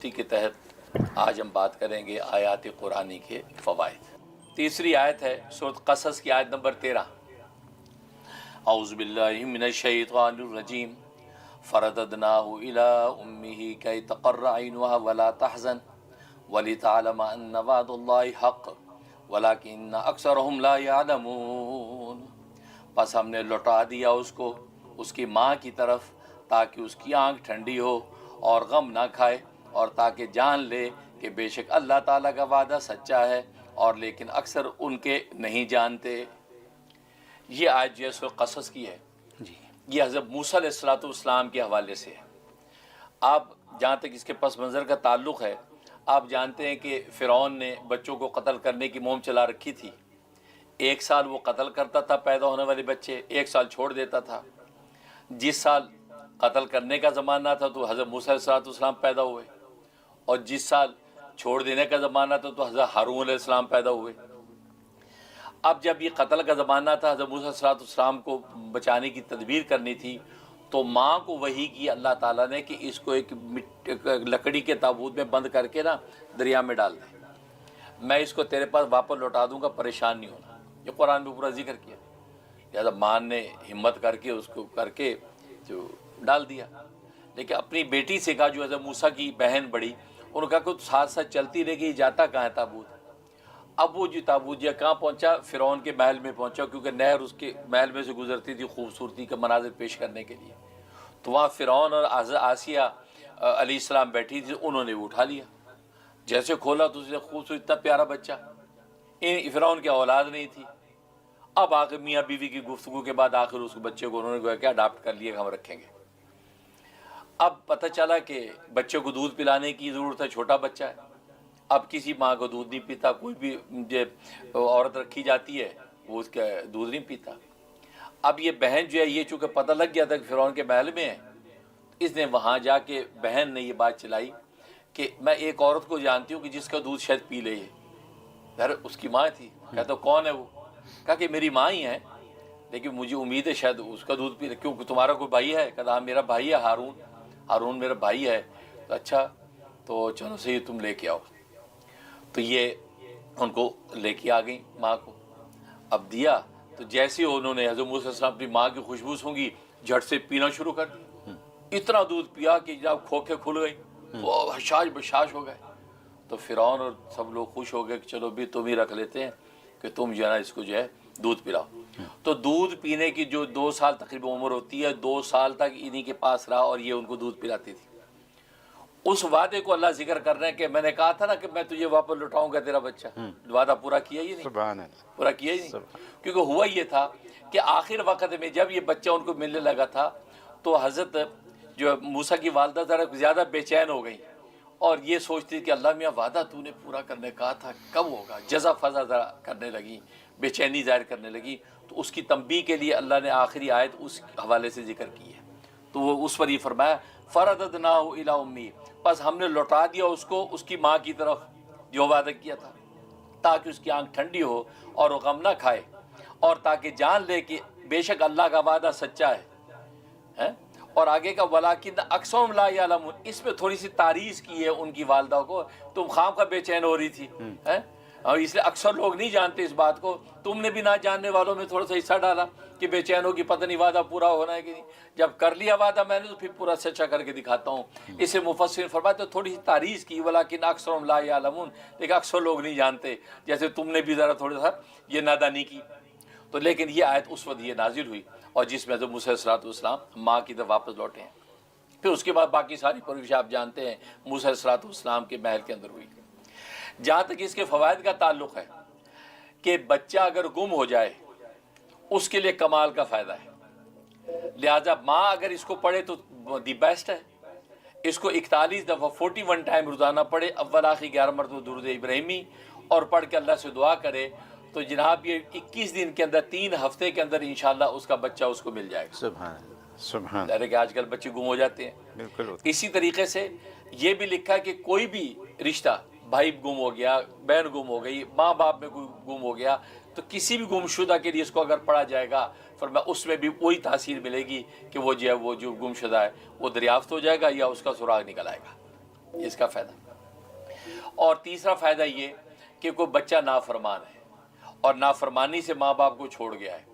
اسی کے تحت آج ہم بات کریں گے آیات قرآنی کے فوائد۔ تیسری آیت ہے سورۃ قصص کی آیت نمبر 13۔ اعوذ باللہ من الشیطان الرجیم فرددناہ الی امہ کی تقر عینها ولا تحزن ولتعلم ان وعد اللہ حق ولکن اکثرهم لا یعلمون۔ پس ہم نے لوٹا دیا اس کو اس کی ماں کی طرف تاکہ اس کی آنکھ ٹھنڈی ہو اور غم نہ کھائے، اور تاکہ جان لے کہ بے شک اللہ تعالیٰ کا وعدہ سچا ہے، اور لیکن اکثر ان کے نہیں جانتے۔ یہ آیت جو ہے سورۃ قصص کی ہے، یہ حضرت موسیٰ علیہ السلام کے حوالے سے ہے۔ آپ جہاں تک اس کے پس منظر کا تعلق ہے، آپ جانتے ہیں کہ فرعون نے بچوں کو قتل کرنے کی مہم چلا رکھی تھی۔ 1 سال وہ قتل کرتا تھا پیدا ہونے والے بچے، 1 سال چھوڑ دیتا تھا۔ جس سال قتل کرنے کا زمانہ تھا تو حضرت موسیٰ علیہ السلام پیدا ہوئے، اور جس سال چھوڑ دینے کا زمانہ تھا تو حضرت ہارون علیہ السلام پیدا ہوئے۔ اب جب یہ قتل کا زمانہ تھا، حضرت موسیٰ علیہ السلام کو بچانے کی تدبیر کرنی تھی، تو ماں کو وحی کی اللہ تعالیٰ نے کہ اس کو ایک لکڑی کے تابوت میں بند کر کے نا دریا میں ڈال دیں، میں اس کو تیرے پاس واپس لوٹا دوں گا، پریشان نہیں ہونا۔ یہ قرآن میں پورا ذکر کیا۔ لہٰذا ماں نے ہمت کر کے اس کو کر کے جو ڈال دیا، لیکن اپنی بیٹی سے کہا جو حضرت موسیٰ کی بہن بڑی، انہوں نے کہا کہ ساتھ ساتھ چلتی رہ گئی، جاتا کہاں ہے تابوت؟ اب وہ جو تابوت جو کہاں پہنچا؟ فرعون کے محل میں پہنچا، کیونکہ نہر اس کے محل میں سے گزرتی تھی خوبصورتی کا مناظر پیش کرنے کے لیے۔ تو وہاں فرعون اور آسیہ علیہ السلام بیٹھی تھی، انہوں نے وہ اٹھا لیا، جیسے کھولا تو اسے خوبصورت اتنا پیارا بچہ، فرعون کی اولاد نہیں تھی۔ اب آخر میاں بیوی کی گفتگو کے بعد آخر اس بچے کو انہوں نے کیا اڈاپٹ کر لیا کہ ہم رکھیں گے۔ اب پتہ چلا کہ بچے کو دودھ پلانے کی ضرورت ہے، چھوٹا بچہ ہے۔ اب کسی ماں کو دودھ نہیں پیتا، کوئی بھی جو عورت رکھی جاتی ہے وہ اس کا دودھ نہیں پیتا۔ اب یہ بہن جو ہے، یہ چونکہ پتہ لگ گیا تھا کہ فرعون کے محل میں ہے، اس نے وہاں جا کے بہن نے یہ بات چلائی کہ میں ایک عورت کو جانتی ہوں کہ جس کا دودھ شاید پی لے۔ یار اس کی ماں تھی، کہتا کون ہے وہ؟ کہا کہ میری ماں ہی ہے، لیکن مجھے امید ہے شاید اس کا دودھ پی لے۔ کیوں تمہارا کوئی بھائی ہے؟ کہا ہاں میرا بھائی ہے ہارون میرا بھائی ہے۔ تو اچھا تو چلو صحیح، تم لے کے آؤ۔ تو یہ ان کو لے کے آ گئی ماں کو، اب دیا تو جیسے انہوں نے حضرت موسیٰ علیہ السلام اپنی ماں کی خوشبو سونگی، جھٹ سے پینا شروع کر دیا۔ اتنا دودھ پیا کہ جب کھوکھے کھل گئی، وہ حشاش بشاش ہو گئے۔ تو فرعون اور سب لوگ خوش ہو گئے کہ چلو بھی تم ہی رکھ لیتے ہیں کہ تم جو ہے نا اس کو جو ہے دودھ پلاؤ۔ تو دودھ پینے کی جو 2 سال تقریباً عمر ہوتی ہے، 2 سال تک انہی کے پاس رہا اور یہ ان کو دودھ پلاتی تھی۔ اس وعدے کو اللہ ذکر کر رہے ہیں کہ میں نے کہا تھا نا کہ میں تجھے واپس لوٹاؤں گا تیرا بچہ، وعدہ پورا کیا ہی نہیں، سبحان اللہ، پورا کیا ہی نہیں۔ کیونکہ ہوا یہ تھا کہ آخر وقت میں جب یہ بچہ ان کو ملنے لگا تھا تو حضرت جو موسیٰ کی والدہ ذرا زیادہ بے چین ہو گئی، اور یہ سوچتی کہ اللہ میاں وعدہ تو نے پورا کرنے کہا تھا، کب ہوگا؟ جزا فضا ذرا کرنے لگی، بے چینی ظاہر کرنے لگی۔ تو اس کی تنبیہ کے لیے اللہ نے آخری آیت اس حوالے سے ذکر کی ہے۔ تو وہ اس پر یہ فرمایا فرددناہ الی امی، بس ہم نے لوٹا دیا اس کو اس کی ماں کی طرف جو وعدہ کیا تھا، تاکہ اس کی آنکھ ٹھنڈی ہو اور وہ غم نہ کھائے، اور تاکہ جان لے کہ بے شک اللہ کا وعدہ سچا ہے۔ اور آگے کا ولیکن اکثرهم لا یعلمون، اس میں تھوڑی سی تعریض کی ہے ان کی والدہ کو، تم خام کا بے چین ہو رہی تھی، اور اس لیے اکثر لوگ نہیں جانتے اس بات کو، تم نے بھی نہ جاننے والوں میں تھوڑا سا حصہ ڈالا کہ بے چین ہو کہ پتہ نہیں وعدہ پورا ہونا ہے کہ نہیں۔ جب کر لیا وعدہ میں نے تو پھر پورا سچا کر کے دکھاتا ہوں۔ اسے مفسرین فرماتے ہیں تھوڑی سی تعریض کی، ولیکن اکثرهم لا یعلمون، لیکن اکثر لوگ نہیں جانتے، جیسے تم نے بھی ذرا تھوڑا سا یہ نادانی کی۔ تو لیکن یہ آیت اس وقت یہ نازل ہوئی، اور جس میں حضرت موسیٰ علیہ السلام ماں کی طرف واپس لوٹے ہیں۔ پھر اس کے بعد باقی ساری پرورش آپ جانتے ہیں موسیٰ علیہ السلام کے محل کے اندر ہوئی۔ جہاں تک اس کے فوائد کا تعلق ہے کہ بچہ اگر گم ہو جائے اس کے لیے کمال کا فائدہ ہے، لہٰذا ماں اگر اس کو پڑھے تو دی بیسٹ ہے۔ اس کو 41 دفعہ 41 ٹائم روزانہ پڑھے، اول آخر 11 مرتبہ درود ابراہیمی، اور پڑھ کے اللہ سے دعا کرے، تو جناب یہ 21 دن کے اندر 3 ہفتے کے اندر انشاءاللہ اس کا بچہ اس کو مل جائے گا۔ سبحان اللہ، سبحان ظاہر ہے کہ آج کل بچے گم ہو جاتے ہیں۔ بالکل ہوتا اسی طریقے سے یہ بھی لکھا ہے کہ کوئی بھی رشتہ، بھائی گم ہو گیا، بہن گم ہو گئی، ماں باپ میں کوئی گم ہو گیا، تو کسی بھی گم شدہ کے لیے اس کو اگر پڑھا جائے گا فرمایا اس میں بھی وہی تاثیر ملے گی کہ وہ جو ہے وہ جو گم شدہ ہے وہ دریافت ہو جائے گا یا اس کا سراغ نکل آئے گا۔ اس کا فائدہ۔ اور تیسرا فائدہ یہ کہ کوئی بچہ نافرمان ہے اور نافرمانی سے ماں باپ کو چھوڑ گیا ہے،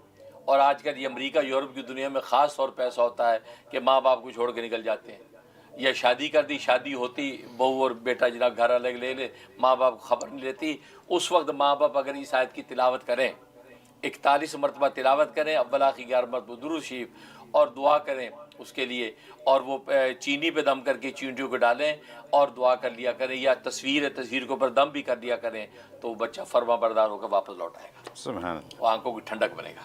اور آج کل یہ امریکہ یورپ کی دنیا میں خاص طور پہ ایسا ہوتا ہے کہ ماں باپ کو چھوڑ کے نکل جاتے ہیں، یا شادی کر دی، شادی ہوتی بہو اور بیٹا جناب گھر الگ لے لے، ماں باپ کو خبر نہیں لیتی۔ اس وقت ماں باپ اگر اس آیت کی تلاوت کریں، 41 مرتبہ تلاوت کریں، اول آخر 11 مرتبہ درود شریف، اور دعا کریں اس کے لیے، اور وہ چینی پہ دم کر کے چینٹیوں کو ڈالیں اور دعا کر لیا کریں، یا تصویر کے اوپر دم بھی کر لیا کریں، تو وہ بچہ فرما بردار ہو کر واپس لوٹ آئے گا، سبحان اللہ۔ وہ آنکھوں کی ٹھنڈک بنے گا۔